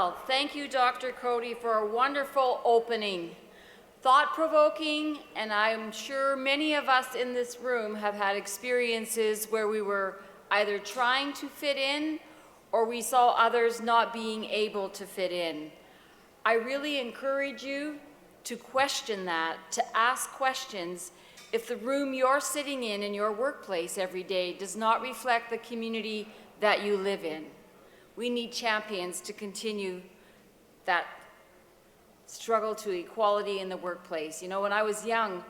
Well, thank you, Dr. Cody, for a wonderful opening. Thought-provoking, and I'm sure many of us in this room have had experiences where we were either trying to fit in or we saw others not being able to fit in. I really encourage you to question that, to ask questions if the room you're sitting in your workplace every day does not reflect the community that you live in. We need champions to continue that struggle to equality in the workplace. You know, when I was young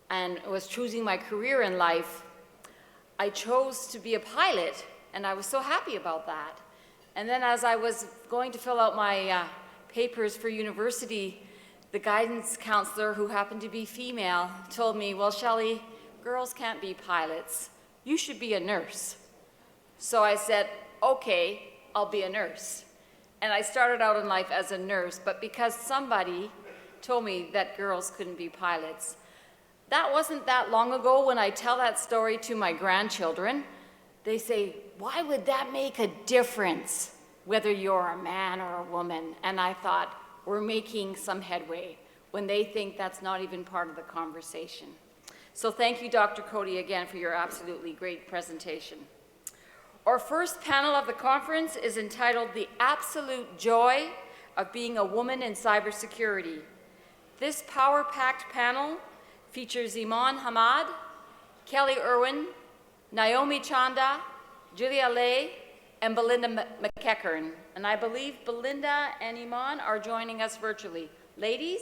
and was choosing my career in life, I chose to be a pilot, and I was so happy about that. And then as I was going to fill out my papers for university, the guidance counselor, who happened to be female, told me, well, Shelley, girls can't be pilots. You should be a nurse. So I said, okay, I'll be a nurse. And I started out in life as a nurse, but because somebody told me that girls couldn't be pilots. That wasn't that long ago. When I tell that story to my grandchildren, they say, why would that make a difference whether you're a man or a woman? And I thought, we're making some headway when they think that's not even part of the conversation. So thank you, Dr. Cody, again, for your absolutely great presentation. Our first panel of the conference is entitled The Absolute Joy of Being a Woman in Cybersecurity. This power-packed panel features Eman Hammad, Kelley Irwin, Noemi Chanda, Julia Lay, and Belinda McEachern. And I believe Belinda and Eman are joining us virtually. Ladies?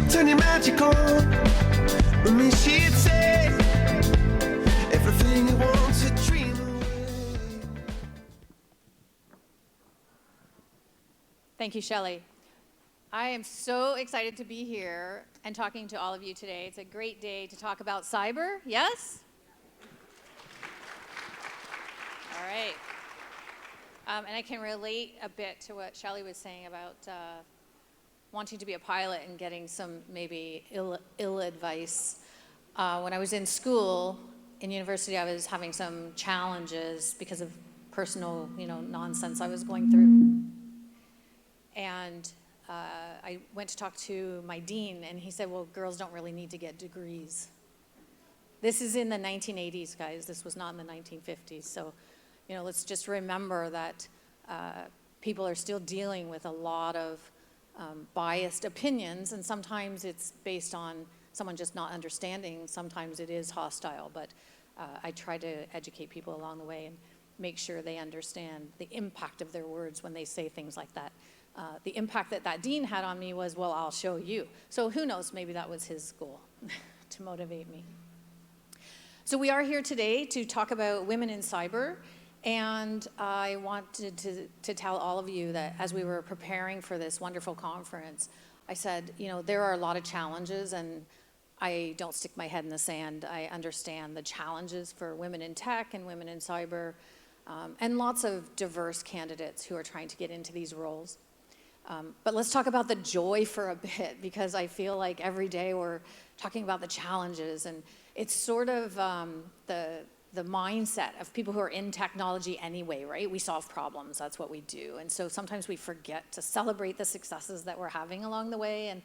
Turn your magic on with me, she'd say everything you want to dream away. Thank you, Shelley. I am so excited to be here and talking to all of you today. It's a great day to talk about cyber, yes? All right. And I can relate a bit to what Shelley was saying about wanting to be a pilot and getting some maybe ill advice. When I was in school, in university, I was having some challenges because of personal, nonsense I was going through. And I went to talk to my dean, and he said, well, girls don't really need to get degrees. This is in the 1980s, guys. This was not in the 1950s. So, let's just remember that people are still dealing with a lot of biased opinions, and sometimes it's based on someone just not understanding. Sometimes it is hostile, but I try to educate people along the way and make sure they understand the impact of their words when they say things like that. The impact that dean had on me was, well, I'll show you. So who knows, maybe that was his goal, to motivate me. So we are here today to talk about women in cyber, and I wanted to tell all of you that as we were preparing for this wonderful conference, I said, there are a lot of challenges, and I don't stick my head in the sand. I understand the challenges for women in tech and women in cyber, and lots of diverse candidates who are trying to get into these roles. But let's talk about the joy for a bit, because I feel like every day we're talking about the challenges, and it's sort of the mindset of people who are in technology anyway, right? We solve problems, that's what we do. And so sometimes we forget to celebrate the successes that we're having along the way. And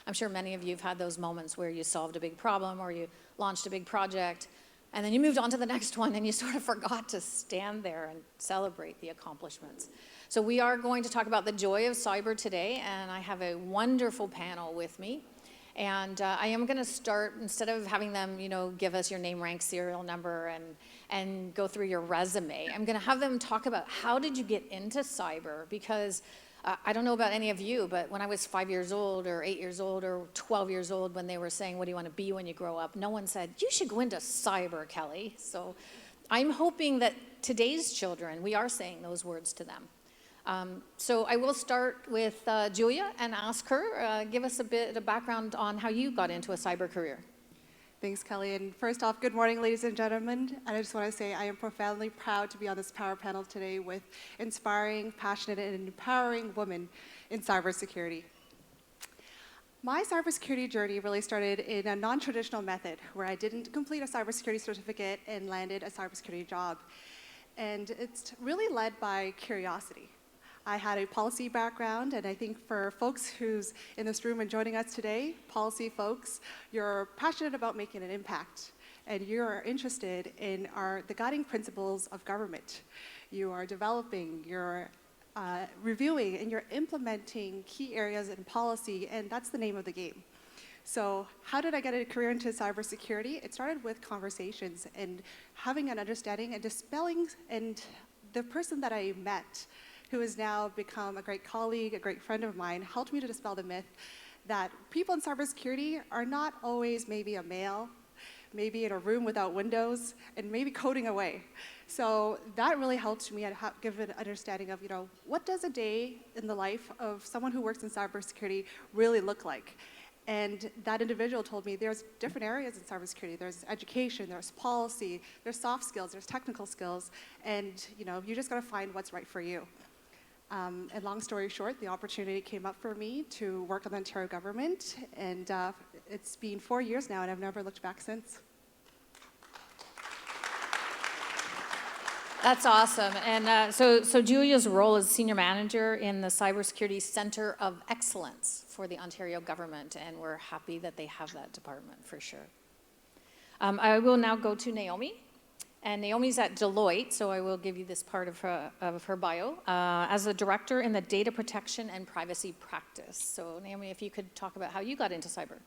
I'm sure many of you have had those moments where you solved a big problem or you launched a big project, and then you moved on to the next one and you sort of forgot to stand there and celebrate the accomplishments. So we are going to talk about the joy of cyber today, and I have a wonderful panel with me. And I am going to start, instead of having them, give us your name, rank, serial number, and go through your resume, I'm going to have them talk about how did you get into cyber, because I don't know about any of you, but when I was 5 years old or 8 years old or 12 years old, when they were saying, what do you want to be when you grow up? No one said, you should go into cyber, Kelley. So I'm hoping that today's children, we are saying those words to them. So I will start with Julia and ask her, give us a bit of background on how you got into a cyber career. Thanks, Kelly. And first off, good morning, ladies and gentlemen. And I just want to say I am profoundly proud to be on this power panel today with inspiring, passionate, and empowering women in cybersecurity. My cybersecurity journey really started in a non-traditional method where I didn't complete a cybersecurity certificate and landed a cybersecurity job. And it's really led by curiosity. I had a policy background, and I think for folks who's in this room and joining us today, policy folks, you're passionate about making an impact, and you're interested in the guiding principles of government. You are developing, you're reviewing, and you're implementing key areas in policy, and that's the name of the game. So how did I get a career into cybersecurity? It started with conversations and having an understanding and dispelling, and the person that I met, who has now become a great colleague, a great friend of mine, helped me to dispel the myth that people in cybersecurity are not always maybe a male, maybe in a room without windows, and maybe coding away. So that really helped me give an understanding of, what does a day in the life of someone who works in cybersecurity really look like? And that individual told me there's different areas in cybersecurity. There's education, there's policy, there's soft skills, there's technical skills, and you just gotta find what's right for you. And long story short, the opportunity came up for me to work on the Ontario government, and it's been 4 years now, and I've never looked back since. That's awesome. And so Julia's role as senior manager in the Cybersecurity Center of Excellence for the Ontario government, and we're happy that they have that department for sure. I will now go to Naomi. And Naomi's at Deloitte, so I will give you this part of her bio, as a director in the data protection and privacy practice. So Naomi, if you could talk about how you got into cyber.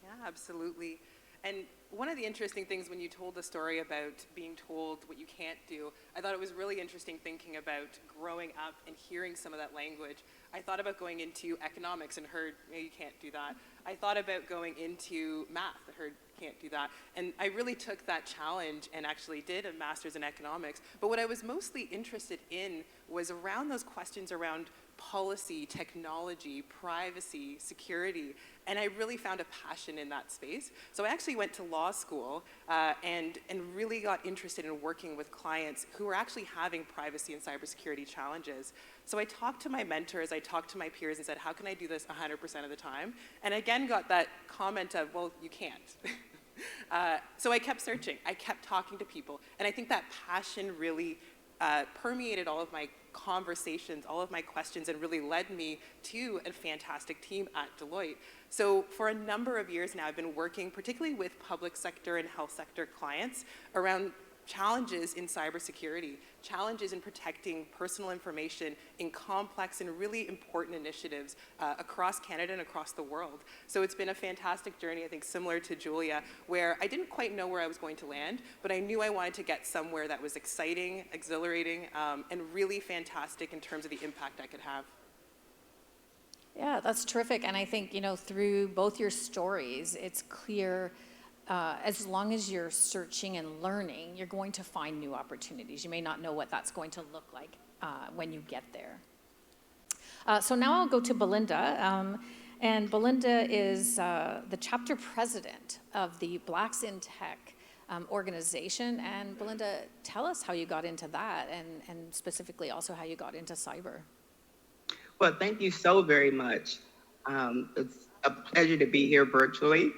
Yeah, absolutely. And one of the interesting things when you told the story about being told what you can't do, I thought it was really interesting thinking about growing up and hearing some of that language. I thought about going into economics and heard, you can't do that. I thought about going into math and heard, can't do that. And I really took that challenge and actually did a master's in economics. But what I was mostly interested in was around those questions around policy, technology, privacy, security, and I really found a passion in that space. So I actually went to law school and really got interested in working with clients who were actually having privacy and cybersecurity challenges. So I talked to my mentors, I talked to my peers and said, how can I do this 100% of the time? And again got that comment of, well, you can't. So I kept searching, I kept talking to people, and I think that passion really permeated all of my conversations, all of my questions, and really led me to a fantastic team at Deloitte. So for a number of years now, I've been working particularly with public sector and health sector clients around challenges in cybersecurity, challenges in protecting personal information in complex and really important initiatives across Canada and across the world. So it's been a fantastic journey, I think similar to Julia, where I didn't quite know where I was going to land, but I knew I wanted to get somewhere that was exciting, exhilarating, and really fantastic in terms of the impact I could have. Yeah, that's terrific. And I think, through both your stories, it's clear as long as you're searching and learning, you're going to find new opportunities. You may not know what that's going to look like when you get there. So now I'll go to Belinda. And Belinda is the chapter president of the Blacks in Tech organization. And Belinda, tell us how you got into that and specifically also how you got into cyber. Well, thank you so very much. It's a pleasure to be here virtually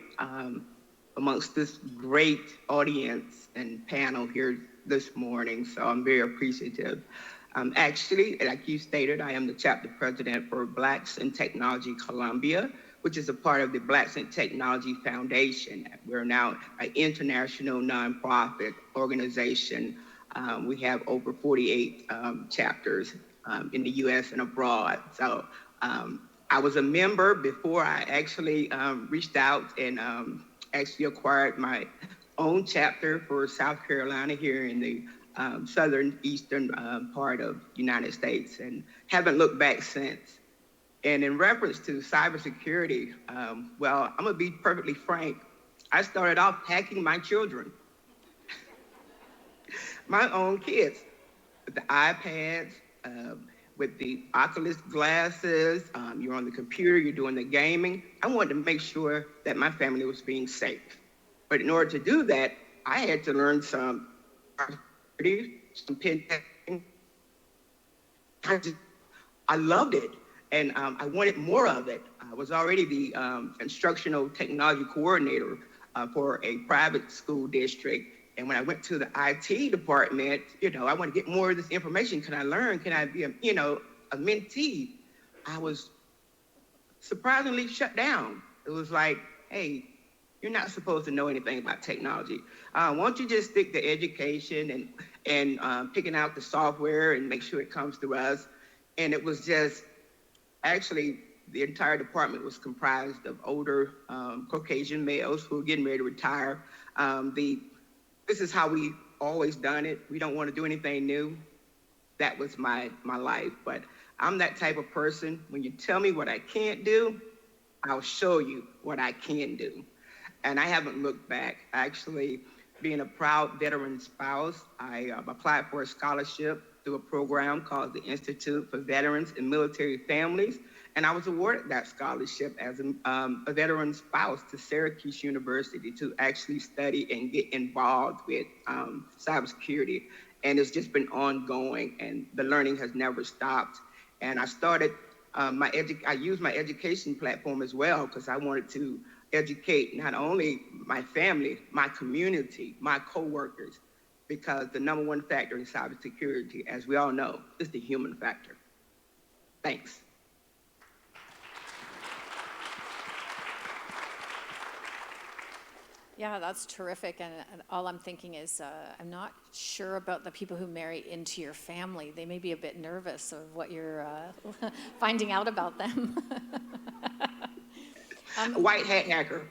amongst this great audience and panel here this morning, so I'm very appreciative. Actually, like you stated, I am the chapter president for Blacks in Technology Columbia, which is a part of the Blacks in Technology Foundation. We're now an international nonprofit organization. We have over 48 chapters in the US and abroad. So I was a member before I actually reached out and actually acquired my own chapter for South Carolina here in the southern eastern part of the United States, and haven't looked back since. And in reference to cybersecurity, well, I'm gonna be perfectly frank. I started off hacking my children, my own kids, with the iPads, with the Oculus glasses, you're on the computer, you're doing the gaming. I wanted to make sure that my family was being safe. But in order to do that, I had to learn some pen testing. I loved it, and I wanted more of it. I was already the instructional technology coordinator for a private school district. And when I went to the IT department, I want to get more of this information. Can I learn? Can I be a mentee? I was surprisingly shut down. It was like, hey, you're not supposed to know anything about technology. Why don't you just stick to education and picking out the software and make sure it comes through us? And it was just, actually, the entire department was comprised of older Caucasian males who were getting ready to retire. This is how we always done it. We don't want to do anything new. That was my life. But I'm that type of person. When you tell me what I can't do, I'll show you what I can do. And I haven't looked back. Actually, being a proud veteran spouse, I applied for a scholarship through a program called the Institute for Veterans and Military Families. And I was awarded that scholarship as a veteran spouse to Syracuse University to actually study and get involved with cybersecurity. And it's just been ongoing, and the learning has never stopped. And I started, I used my education platform as well, because I wanted to educate not only my family, my community, my coworkers, because the number one factor in cybersecurity, as we all know, is the human factor. Thanks. Yeah, that's terrific. And all I'm thinking is, I'm not sure about the people who marry into your family. They may be a bit nervous of what you're finding out about them. White hat hacker.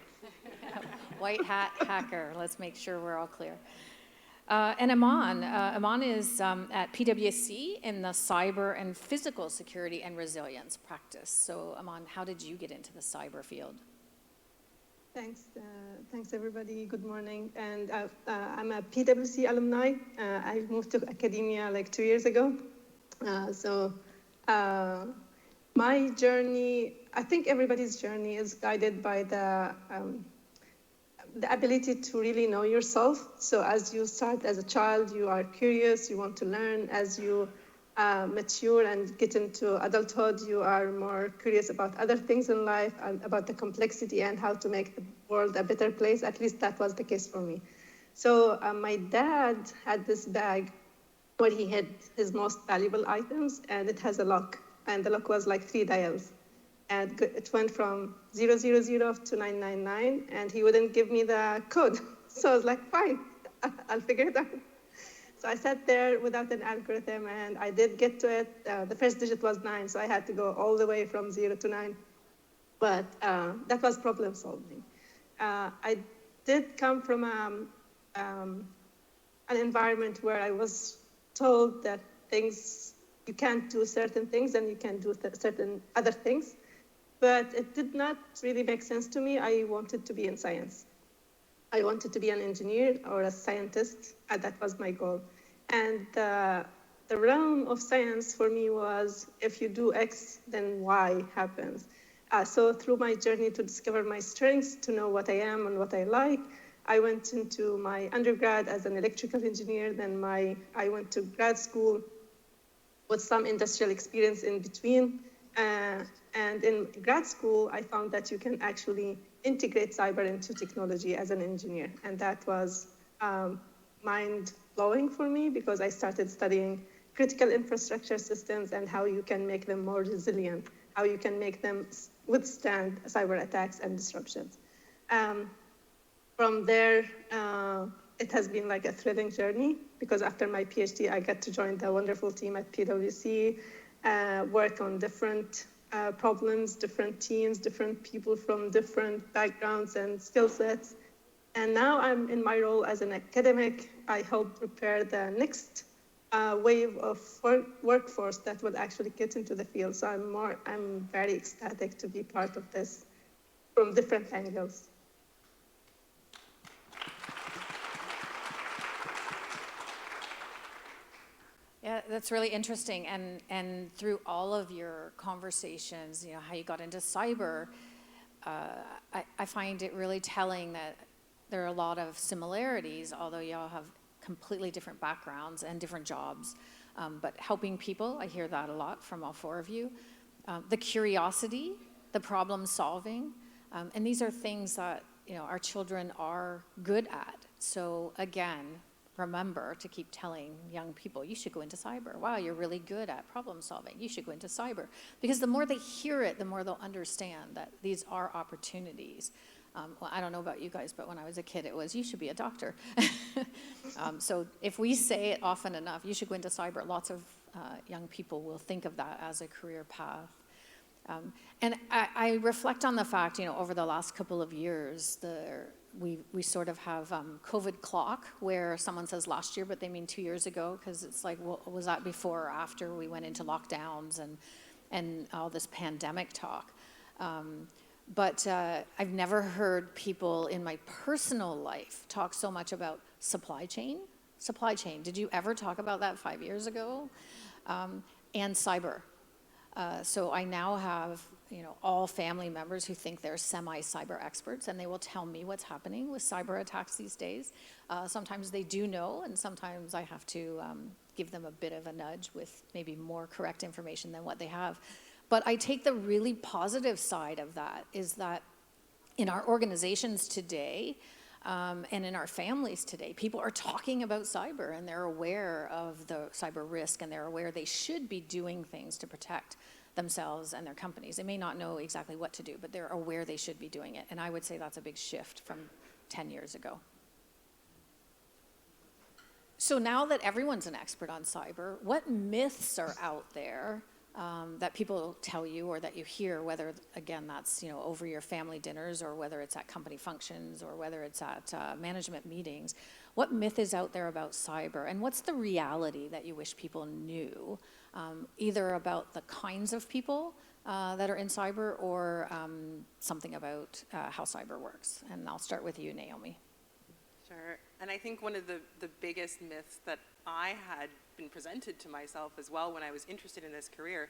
White hat hacker. Let's make sure we're all clear. And Eman is at PwC in the cyber and physical security and resilience practice. So Eman, how did you get into the cyber field? Thanks everybody. Good morning. And I'm a PwC alumni. I moved to academia like 2 years ago. My journey, I think everybody's journey is guided by the ability to really know yourself. So as you start as a child, you are curious, you want to learn. As you mature and get into adulthood, you are more curious about other things in life and about the complexity and how to make the world a better place. At least that was the case for me. So my dad had this bag where he had his most valuable items, and it has a lock. And the lock was like 3 dials. And it went from 000 to 999, and he wouldn't give me the code. So I was like, fine, I'll figure it out. So I sat there without an algorithm, and I did get to it. The first digit was 9, so I had to go all the way from 0 to 9. But that was problem solving. I did come from an environment where I was told that you can't do certain things and you can do certain other things. But it did not really make sense to me. I wanted to be in science. I wanted to be an engineer or a scientist, and that was my goal. And the realm of science for me was, if you do X, then Y happens. So through my journey to discover my strengths, to know what I am and what I like, I went into my undergrad as an electrical engineer. Then I went to grad school with some industrial experience in between. And in grad school, I found that you can actually integrate cyber into technology as an engineer. And that was mind-blowing for me, because I started studying critical infrastructure systems and how you can make them more resilient, how you can make them withstand cyber attacks and disruptions. From there, it has been like a thrilling journey, because after my PhD, I got to join the wonderful team at PwC, work on different problems, different teams, different people from different backgrounds and skill sets. And now I'm in my role as an academic. I help prepare the next wave of workforce that would actually get into the field. So I'm very ecstatic to be part of this from different angles. Yeah, that's really interesting. And through all of your conversations, how you got into cyber, I find it really telling that there are a lot of similarities, although y'all have completely different backgrounds and different jobs. But helping people, I hear that a lot from all four of you. The curiosity, the problem solving, and these are things that our children are good at. So again, remember to keep telling young people, you should go into cyber. Wow, you're really good at problem solving. You should go into cyber. Because the more they hear it, the more they'll understand that these are opportunities. Well, I don't know about you guys, but when I was a kid, it was, you should be a doctor. So if we say it often enough, you should go into cyber, lots of young people will think of that as a career path. And I reflect on the fact, over the last couple of years, we sort of have COVID clock, where someone says last year, but they mean 2 years ago, because it's like, well, was that before or after we went into lockdowns and all this pandemic talk? But I've never heard people in my personal life talk so much about supply chain. Supply chain, did you ever talk about that 5 years ago? And cyber. So I now have, all family members who think they're semi-cyber experts, and they will tell me what's happening with cyber attacks these days. Sometimes they do know, and sometimes I have to give them a bit of a nudge with maybe more correct information than what they have. But I take the really positive side of that, is that in our organizations today, and in our families today, people are talking about cyber, and they're aware of the cyber risk, and they're aware they should be doing things to protect themselves and their companies. They may not know exactly what to do, but they're aware they should be doing it. And I would say that's a big shift from 10 years ago. So now that everyone's an expert on cyber, what myths are out there that people tell you or that you hear, whether, again, that's over your family dinners, or whether it's at company functions, or whether it's at management meetings? What myth is out there about cyber, and what's the reality that you wish people knew, either about the kinds of people that are in cyber, or something about how cyber works? And I'll start with you, Naomi. Sure. And I think one of the biggest myths that I had been presented to myself as well when I was interested in this career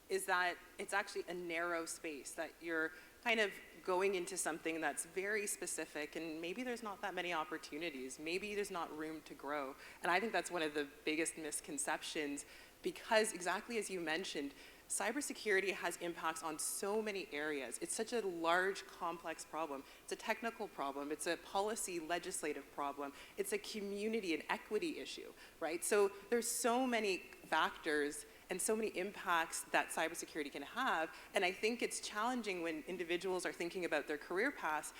is that it's actually a narrow space, that you're kind of going into something that's very specific, and maybe there's not that many opportunities, maybe there's not room to grow. And I think that's one of the biggest misconceptions, because exactly as you mentioned, cybersecurity has impacts on so many areas. It's such a large, complex problem. It's a technical problem. It's a policy, legislative problem. It's a community and equity issue, right? So there's so many factors and so many impacts that cybersecurity can have. And I think it's challenging when individuals are thinking about their career paths.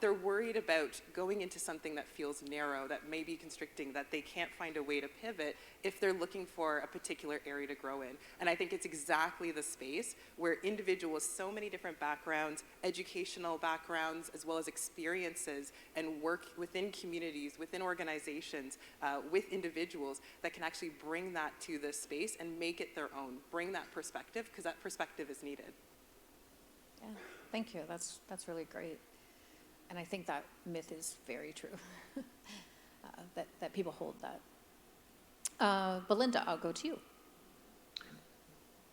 They're worried about going into something that feels narrow, that may be constricting, that they can't find a way to pivot if they're looking for a particular area to grow in. And I think it's exactly the space where individuals with so many different backgrounds, educational backgrounds, as well as experiences, and work within communities, within organizations, with individuals that can actually bring that to this space and make it their own, bring that perspective, because that perspective is needed. Yeah, thank you. That's really great. And I think that myth is very true, that people hold that. Belinda, I'll go to you.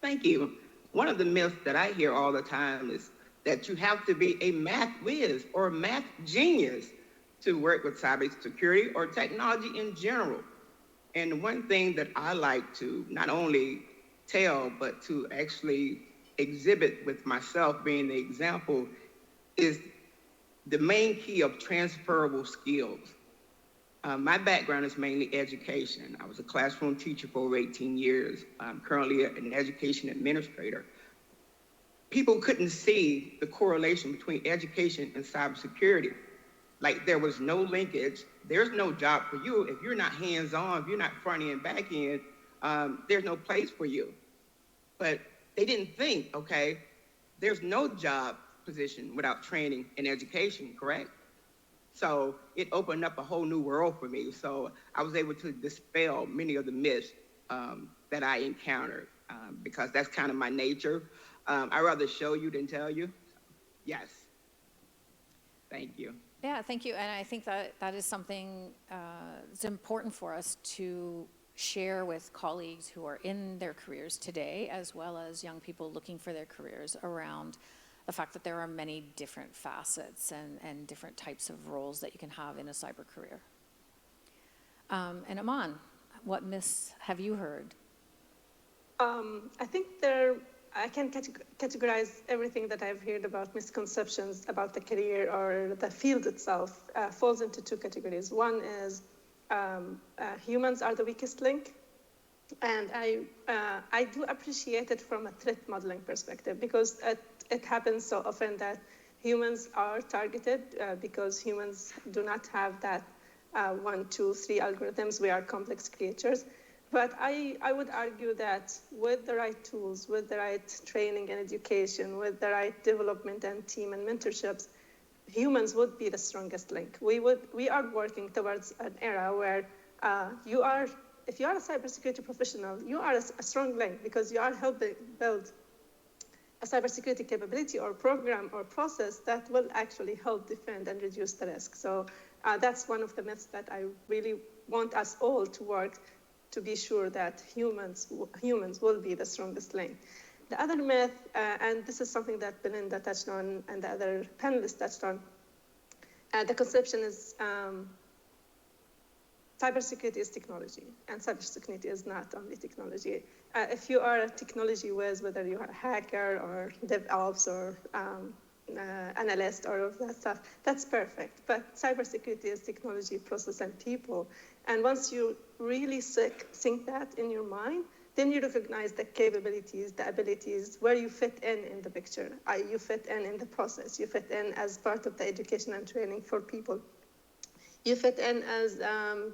Thank you. One of the myths that I hear all the time is that you have to be a math whiz or a math genius to work with cybersecurity or technology in general. And one thing that I like to not only tell, but to actually exhibit with myself being the example, is the main key of transferable skills. My background is mainly education. I was a classroom teacher for over 18 years. I'm currently an education administrator. People couldn't see the correlation between education and cybersecurity. Like, there was no linkage. There's no job for you. If you're not hands-on, if you're not front end, back end, there's no place for you. But they didn't think, okay, there's no job position without training and education, correct? So it opened up a whole new world for me. So I was able to dispel many of the myths that I encountered, because that's kind of my nature. I'd rather show you than tell you. Yes. Thank you. Yeah, thank you. And I think that is something that's important for us to share with colleagues who are in their careers today, as well as young people looking for their careers, around the fact that there are many different facets and different types of roles that you can have in a cyber career. And Eman, what myths have you heard? I think I can categorize everything that I've heard about misconceptions about the career or the field itself falls into two categories. One is humans are the weakest link. And I do appreciate it from a threat modeling perspective, because it happens so often that humans are targeted because humans do not have that 1, 2, 3 algorithms. We are complex creatures. But I would argue that with the right tools, with the right training and education, with the right development and team and mentorships, humans would be the strongest link. We are working towards an era where if you are a cybersecurity professional, you are a strong link, because you are helping build a cybersecurity capability or program or process that will actually help defend and reduce the risk. So that's one of the myths that I really want us all to work to be sure that humans will be the strongest link. The other myth, and this is something that Belinda touched on and the other panelists touched on, the conception is cybersecurity is technology, and cybersecurity is not only technology. If you are a technology whiz, whether you are a hacker or DevOps or analyst or all of that stuff, that's perfect. But cybersecurity is technology, process, and people. And once you really sink that in your mind, then you recognize the capabilities, the abilities, where you fit in the picture. You fit in the process. You fit in as part of the education and training for people. You fit in as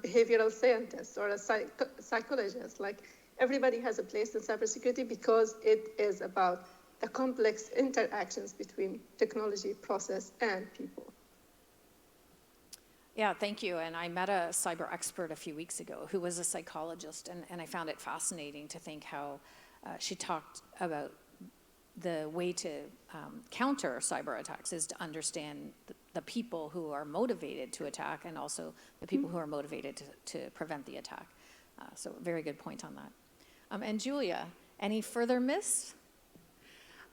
behavioral scientist or a psychologist. Like, everybody has a place in cybersecurity because it is about the complex interactions between technology, process, and people. Yeah, thank you. And I met a cyber expert a few weeks ago who was a psychologist, and I found it fascinating to think how she talked about the way to counter cyber attacks is to understand the people who are motivated to attack, and also the people who are motivated to prevent the attack. So very good point on that. And Julia, any further myths?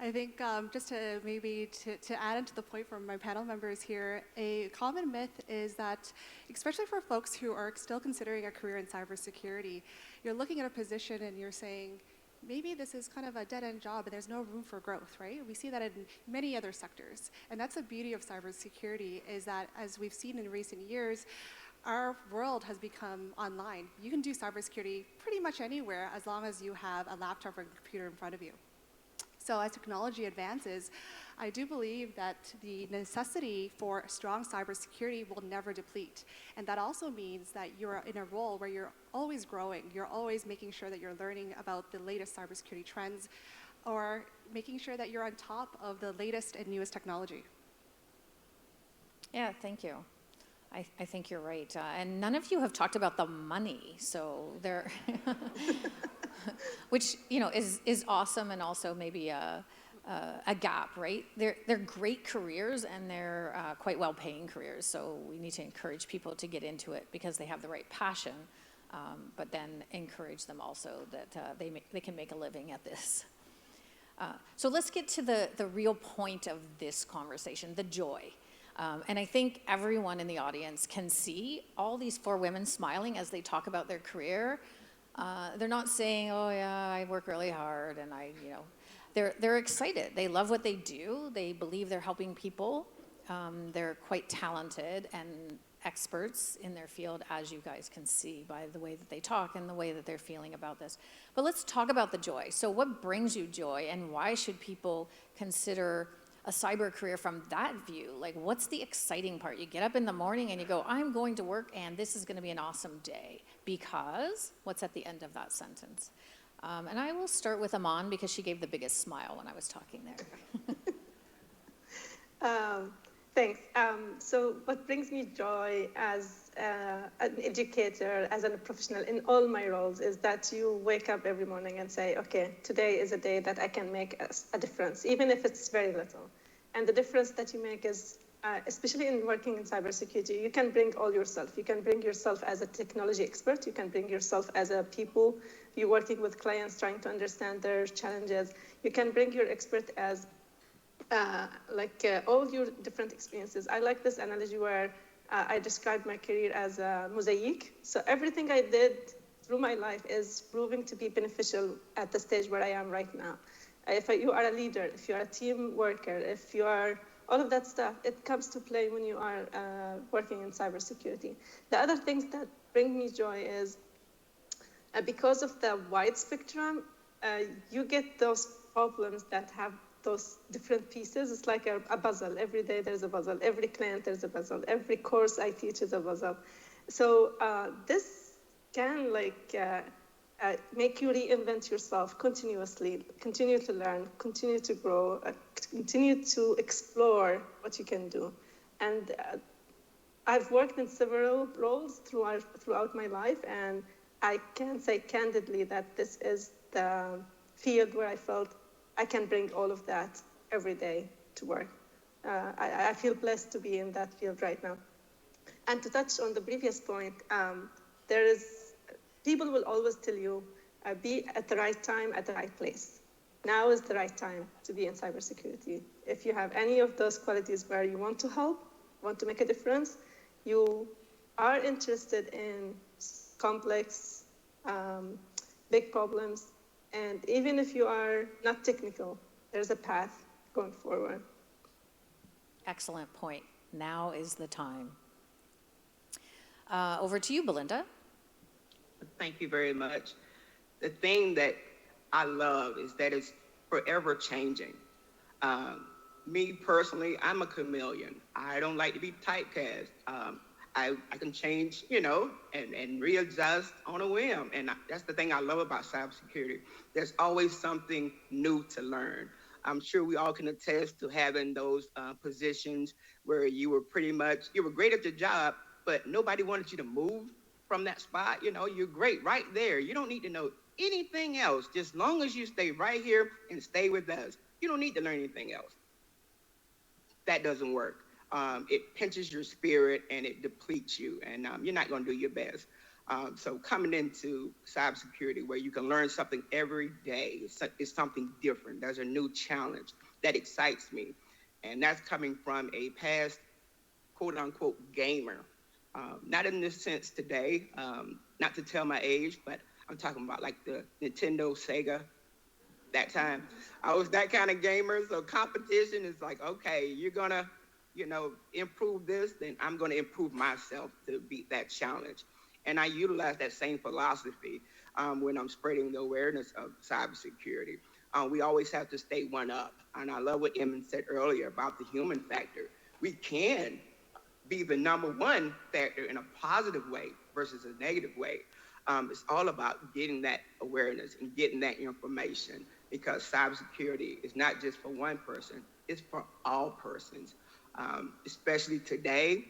I think just to maybe to add into the point from my panel members here, a common myth is that, especially for folks who are still considering a career in cybersecurity, you're looking at a position and you're saying, maybe this is kind of a dead-end job and there's no room for growth, right? We see that in many other sectors. And that's the beauty of cybersecurity, is that, as we've seen in recent years, our world has become online. You can do cybersecurity pretty much anywhere as long as you have a laptop or a computer in front of you. So as technology advances, I do believe that the necessity for strong cybersecurity will never deplete. And that also means that you're in a role where you're always growing. You're always making sure that you're learning about the latest cybersecurity trends, or making sure that you're on top of the latest and newest technology. Yeah, thank you. I think you're right. And none of you have talked about the money, so there, which, you know, is awesome, and also maybe a gap, right? They're great careers, and they're quite well-paying careers. So we need to encourage people to get into it because they have the right passion, but then encourage them also that they can make a living at this. So let's get to the real point of this conversation, the joy. And I think everyone in the audience can see all these 4 women smiling as they talk about their career. They're not saying, oh yeah, I work really hard, and they're excited. They love what they do. They believe they're helping people. They're quite talented and experts in their field, as you guys can see by the way that they talk and the way that they're feeling about this. But let's talk about the joy. So what brings you joy, and why should people consider a cyber career from that view? Like, what's the exciting part? You get up in the morning and you go, I'm going to work and this is going to be an awesome day. Because what's at the end of that sentence? And I will start with Eman, because she gave the biggest smile when I was talking there. Thanks. So what brings me joy as an educator, as a professional in all my roles, is that you wake up every morning and say, okay, today is a day that I can make a difference, even if it's very little. And the difference that you make is, especially in working in cybersecurity, you can bring all yourself. You can bring yourself as a technology expert. You can bring yourself as a people. You're working with clients, trying to understand their challenges. You can bring your expert as all your different experiences. I like this analogy where I described my career as a mosaic. So everything I did through my life is proving to be beneficial at the stage where I am right now. If you are a leader, if you are a team worker, if you are all of that stuff, it comes to play when you are working in cybersecurity. The other things that bring me joy is because of the wide spectrum, you get those problems that have those different pieces. It's like a puzzle. Every day there's a puzzle. Every client there's a puzzle. Every course I teach is a puzzle. So this can make you reinvent yourself continuously, continue to learn, continue to grow, continue to explore what you can do. And I've worked in several roles throughout my life, and I can say candidly that this is the field where I felt I can bring all of that every day to work. I feel blessed to be in that field right now. And to touch on the previous point, people will always tell you, be at the right time, at the right place. Now is the right time to be in cybersecurity. If you have any of those qualities where you want to help, want to make a difference, you are interested in complex, big problems, and even if you are not technical, there's a path going forward. Excellent point. Now is the time. Over to you, Belinda. Thank you very much. The thing that I love is that it's forever changing. Me personally, I'm a chameleon. I don't like to be typecast. I can change, and readjust on a whim. And that's the thing I love about cybersecurity. There's always something new to learn. I'm sure we all can attest to having those positions where you were great at your job, but nobody wanted you to move from that spot. You're great right there. You don't need to know anything else. Just long as you stay right here and stay with us, you don't need to learn anything else. That doesn't work. It pinches your spirit and it depletes you, and you're not going to do your best. So coming into cybersecurity where you can learn something every day, it's something different. There's a new challenge that excites me. And that's coming from a past, quote unquote, gamer. Not in this sense today, not to tell my age, but I'm talking about like the Nintendo, Sega, that time. I was that kind of gamer, so competition is like, okay, you're gonna, improve this, then I'm gonna improve myself to beat that challenge. And I utilize that same philosophy when I'm spreading the awareness of cybersecurity. We always have to stay one up. And I love what Eman said earlier about the human factor. We can be the number one factor in a positive way versus a negative way. It's all about getting that awareness and getting that information, because cybersecurity is not just for one person, it's for all persons. Especially today,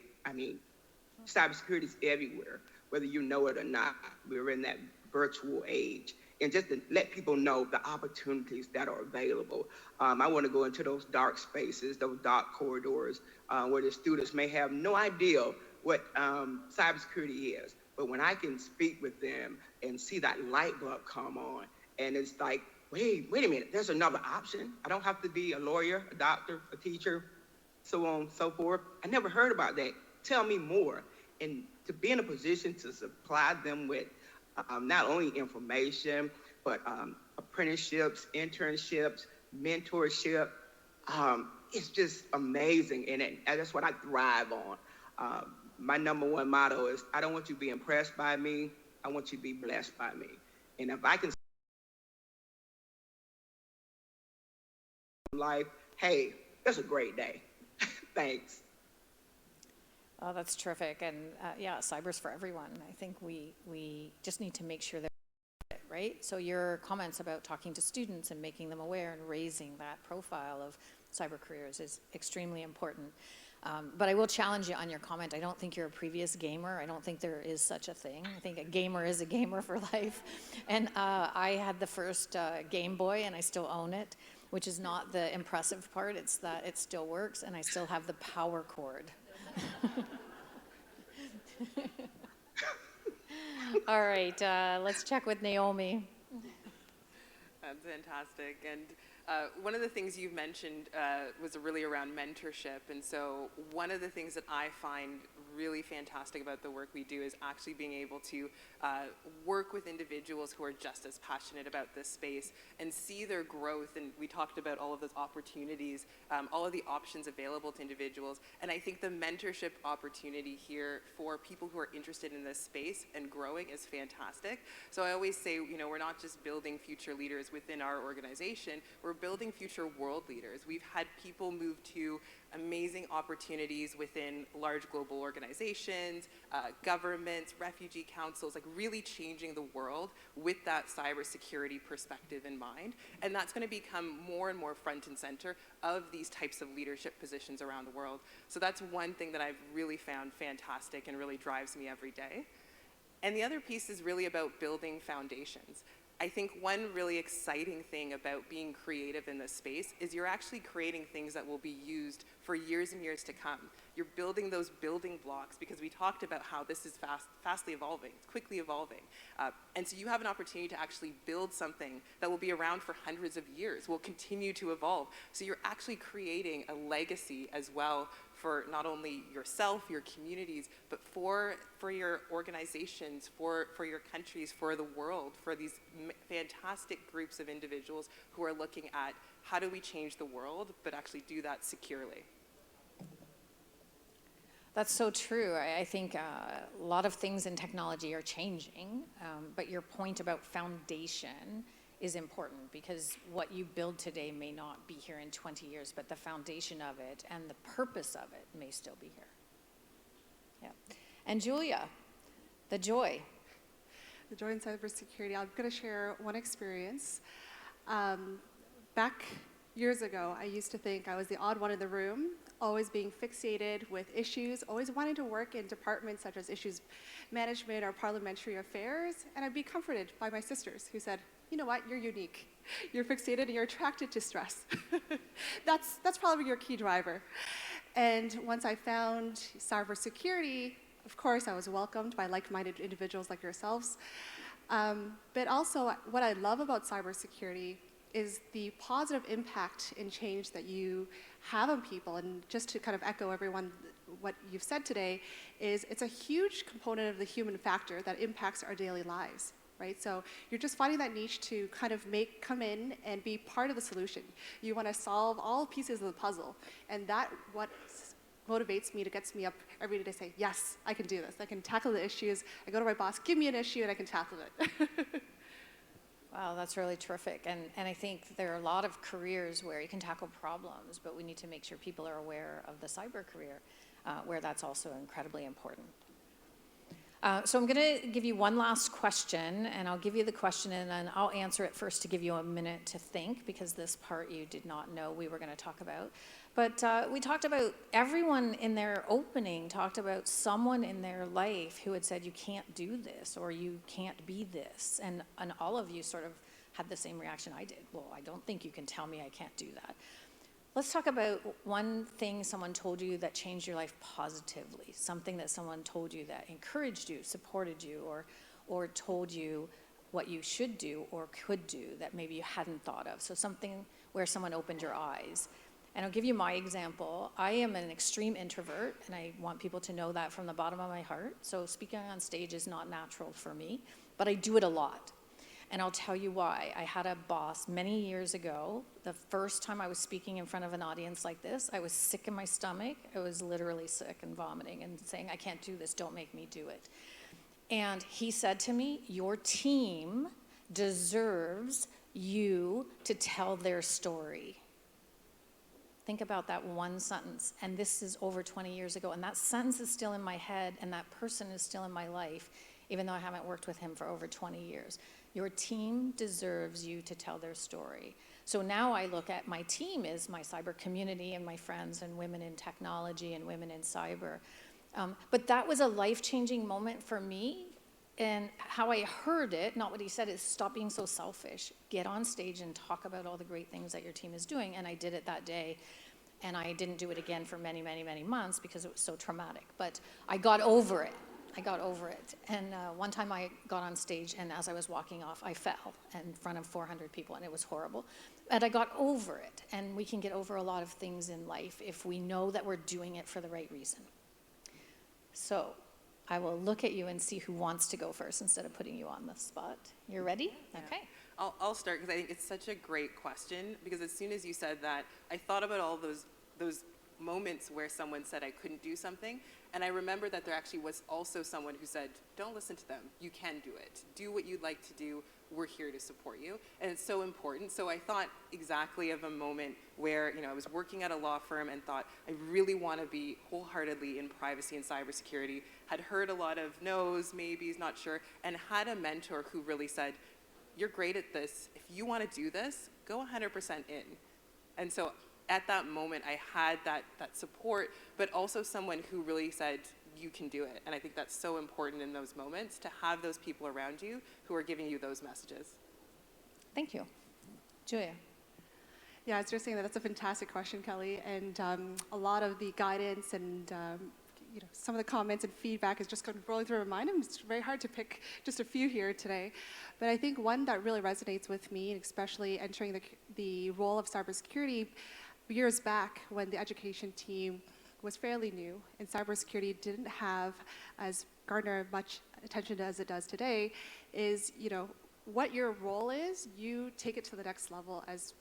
cybersecurity is everywhere, whether you know it or not. We're in that virtual age. And just to let people know the opportunities that are available. I want to go into those dark spaces, those dark corridors, where the students may have no idea what cybersecurity is. But when I can speak with them and see that light bulb come on, and it's like, wait a minute, there's another option. I don't have to be a lawyer, a doctor, a teacher, so on and so forth. I never heard about that. Tell me more. And to be in a position to supply them with not only information, but apprenticeships, internships, mentorship. It's just amazing. And that's what I thrive on. My number one motto is, I don't want you to be impressed by me. I want you to be blessed by me. And if I can life, hey, that's a great day. Thanks. Oh, that's terrific. And cyber's for everyone. I think we just need to make sure that, right? So your comments about talking to students and making them aware and raising that profile of cyber careers is extremely important. But I will challenge you on your comment. I don't think you're a previous gamer. I don't think there is such a thing. I think a gamer is a gamer for life. And I had the first Game Boy, and I still own it, which is not the impressive part. It's that it still works, and I still have the power cord. All right, let's check with Naomi. That's fantastic. And One of the things you've mentioned was really around mentorship. And so one of the things that I find really fantastic about the work we do is actually being able to work with individuals who are just as passionate about this space and see their growth. And we talked about all of those opportunities, all of the options available to individuals. And I think the mentorship opportunity here for people who are interested in this space and growing is fantastic. So I always say, you know, we're not just building future leaders within our organization, we're building future world leaders. We've had people move to amazing opportunities within large global organizations, governments, refugee councils, like really changing the world with that cybersecurity perspective in mind. And that's going to become more and more front and center of these types of leadership positions around the world. So that's one thing that I've really found fantastic and really drives me every day. And the other piece is really about building foundations. I think one really exciting thing about being creative in this space is you're actually creating things that will be used for years and years to come. You're building those building blocks because we talked about how this is fastly evolving, it's quickly evolving. And so you have an opportunity to actually build something that will be around for hundreds of years, will continue to evolve. So you're actually creating a legacy as well for not only yourself, your communities, but for your organizations, for your countries, for the world, for these fantastic groups of individuals who are looking at how do we change the world, but actually do that securely. That's so true. I think a lot of things in technology are changing, but your point about foundation is important because what you build today may not be here in 20 years, but the foundation of it and the purpose of it may still be here. Yeah. And Julia, the joy. The joy in cybersecurity. I'm going to share one experience. Back years ago, I used to think I was the odd one in the room, always being fixated with issues, always wanting to work in departments such as issues management or parliamentary affairs, and I'd be comforted by my sisters who said, you know what, you're unique. You're fixated and you're attracted to stress. That's probably your key driver. And once I found cybersecurity, of course, I was welcomed by like-minded individuals like yourselves. But also, what I love about cybersecurity is the positive impact and change that you have on people. And just to kind of echo everyone, what you've said today, is it's a huge component of the human factor that impacts our daily lives. Right? So you're just finding that niche to kind of come in and be part of the solution. You want to solve all pieces of the puzzle. And that's what motivates me, gets me up every day to say, yes, I can do this. I can tackle the issues. I go to my boss, give me an issue, and I can tackle it. Wow, that's really terrific. And I think there are a lot of careers where you can tackle problems, but we need to make sure people are aware of the cyber career, where that's also incredibly important. So I'm going to give you one last question, and I'll give you the question, and then I'll answer it first to give you a minute to think, because this part you did not know we were going to talk about. But we talked about, everyone in their opening talked about someone in their life who had said, you can't do this, or you can't be this. And all of you sort of had the same reaction I did. Well, I don't think you can tell me I can't do that. Let's talk about one thing someone told you that changed your life positively, something that someone told you that encouraged you, supported you, or told you what you should do or could do that maybe you hadn't thought of. So something where someone opened your eyes. And I'll give you my example. I am an extreme introvert, and I want people to know that from the bottom of my heart. So speaking on stage is not natural for me, but I do it a lot. And I'll tell you why. I had a boss many years ago. The first time I was speaking in front of an audience like this, I was sick in my stomach. I was literally sick and vomiting and saying, I can't do this, don't make me do it. And he said to me, your team deserves you to tell their story. Think about that one sentence. And this is over 20 years ago. And that sentence is still in my head, and that person is still in my life, even though I haven't worked with him for over 20 years. Your team deserves you to tell their story. So now I look at my team as my cyber community and my friends and women in technology and women in cyber. But that was a life-changing moment for me. And how I heard it, not what he said, is stop being so selfish. Get on stage and talk about all the great things that your team is doing. And I did it that day. And I didn't do it again for many, many, many months because it was so traumatic. But I got over it. I got over it. And one time I got on stage, and as I was walking off, I fell in front of 400 people, and it was horrible. And I got over it, and we can get over a lot of things in life if we know that we're doing it for the right reason. So I will look at you and see who wants to go first instead of putting you on the spot. You're ready? Yeah. Okay. I'll start because I think it's such a great question, because as soon as you said that, I thought about all those moments where someone said I couldn't do something, and I remember that there actually was also someone who said, don't listen to them, you can do it. Do what you'd like to do, we're here to support you. And it's so important. So I thought exactly of a moment where, I was working at a law firm and thought, I really want to be wholeheartedly in privacy and cybersecurity, had heard a lot of no's, maybes, not sure, and had a mentor who really said, you're great at this. If you want to do this, go 100% in. And so at that moment, I had that support, but also someone who really said, you can do it. And I think that's so important in those moments, to have those people around you who are giving you those messages. Thank you. Julia. Yeah, I was just saying that's a fantastic question, Kelley, and a lot of the guidance and some of the comments and feedback is just going rolling through my mind, and it's very hard to pick just a few here today. But I think one that really resonates with me, and especially entering the role of cybersecurity years back when the education team was fairly new and cybersecurity didn't have as garner much attention as it does today, is what your role is, you take it to the next level as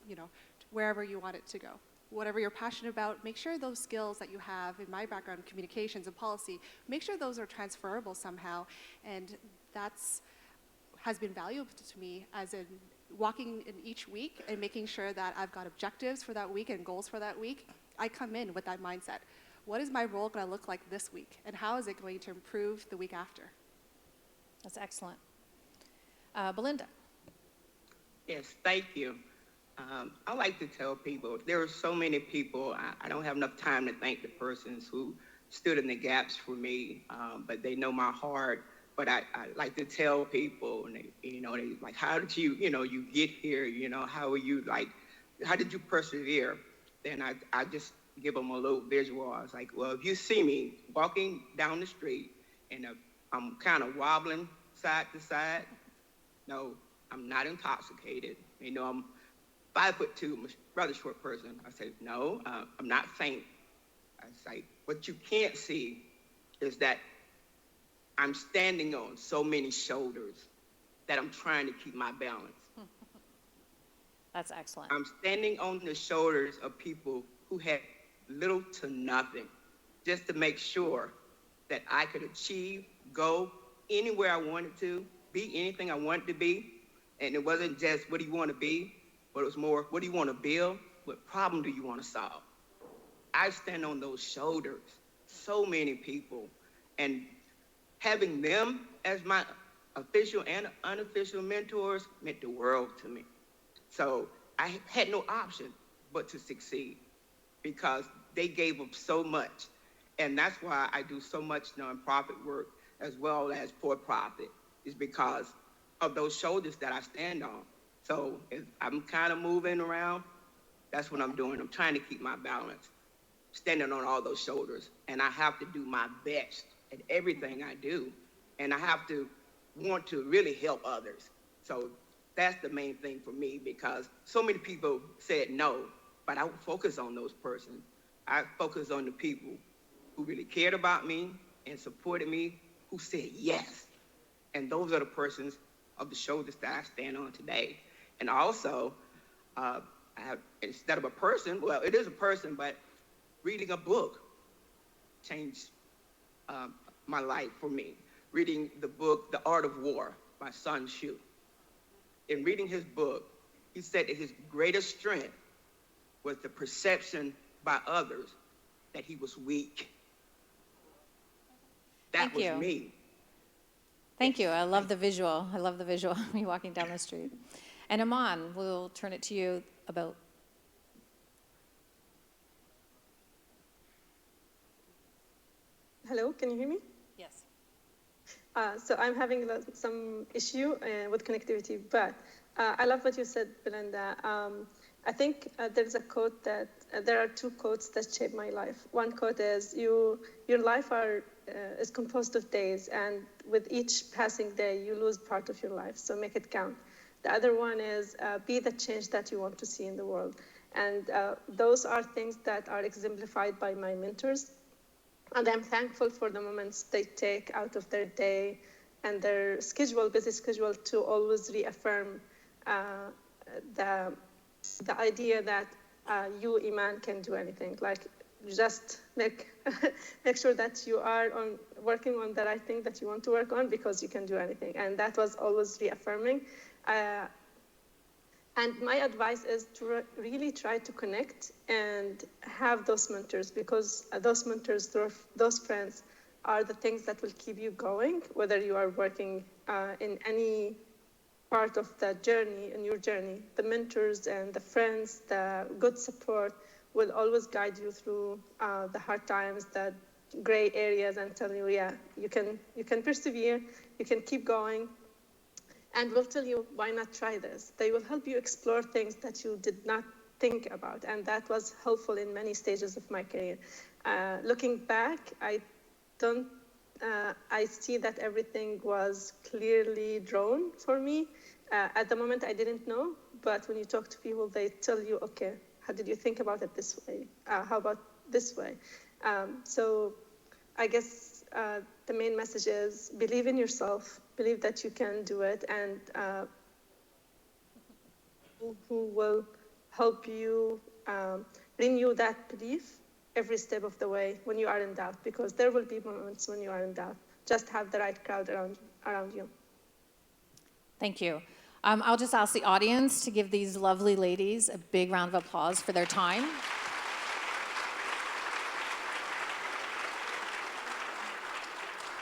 wherever you want it to go. Whatever you're passionate about, make sure those skills that you have, in my background, communications and policy, make sure those are transferable somehow. And has been valuable to me as in walking in each week and making sure that I've got objectives for that week and goals for that week. I come in with that mindset. What is my role going to look like this week? And how is it going to improve the week after? That's excellent. Belinda. Yes, thank you. I like to tell people, there are so many people, I don't have enough time to thank the persons who stood in the gaps for me, but they know my heart. But I like to tell people, and they like, how did you get here? How are you, how did you persevere? Then I just give them a little visual. I was like, well, if you see me walking down the street and I'm kind of wobbling side to side, no, I'm not intoxicated. I'm 5'2", I'm a rather short person. I say, no, I'm not faint. I say, what you can't see is that I'm standing on so many shoulders that I'm trying to keep my balance. That's excellent. I'm standing on the shoulders of people who had little to nothing, just to make sure that I could achieve, go anywhere I wanted to, be anything I wanted to be. And it wasn't just, what do you want to be? But it was more, what do you want to build? What problem do you want to solve? I stand on those shoulders, so many people. And having them as my official and unofficial mentors meant the world to me. So I had no option but to succeed, because they gave up so much. And that's why I do so much nonprofit work as well as for-profit, is because of those shoulders that I stand on. So if I'm kind of moving around, that's what I'm doing. I'm trying to keep my balance, standing on all those shoulders. And I have to do my best at everything I do. And I have to want to really help others. So that's the main thing for me, because so many people said no, but I would focus on those persons. I focus on the people who really cared about me and supported me, who said yes. And those are the persons of the shoulders that I stand on today. And also, I have, instead of a person, well, it is a person, but reading a book changed my life for me. Reading the book, The Art of War by Sun Tzu. In reading his book, he said that his greatest strength was the perception by others that he was weak. That was me. Thank you. I love the visual. I love the visual of me walking down the street. And Eman, we'll turn it to you about. Hello, can you hear me? Yes. So I'm having some issue with connectivity, but I love what you said, Belinda. I think there's a quote that, there are two quotes that shape my life. One quote is, your life are is composed of days, and with each passing day, you lose part of your life, so make it count. The other one is be the change that you want to see in the world. And those are things that are exemplified by my mentors. And I'm thankful for the moments they take out of their day and their busy schedule, to always reaffirm the idea that you, Eman, can do anything. Like, just make sure that you are working on the right thing that you want to work on, because you can do anything. And that was always reaffirming. And my advice is to really try to connect and have those mentors, because those mentors, those friends, are the things that will keep you going, whether you are working in any part of the journey, in your journey. The mentors and the friends, the good support will always guide you through the hard times, the gray areas, and tell you, yeah, you can persevere, you can keep going, and will tell you, why not try this? They will help you explore things that you did not think about, and that was helpful in many stages of my career. Looking back, I see that everything was clearly drawn for me. At the moment, I didn't know, but when you talk to people, they tell you, okay, how did you think about it this way? How about this way? So I guess the main message is believe in yourself, believe that you can do it, and who will help you renew that belief every step of the way when you are in doubt, because there will be moments when you are in doubt. Just have the right crowd around you. Thank you. I'll just ask the audience to give these lovely ladies a big round of applause for their time.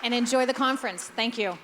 And enjoy the conference. Thank you.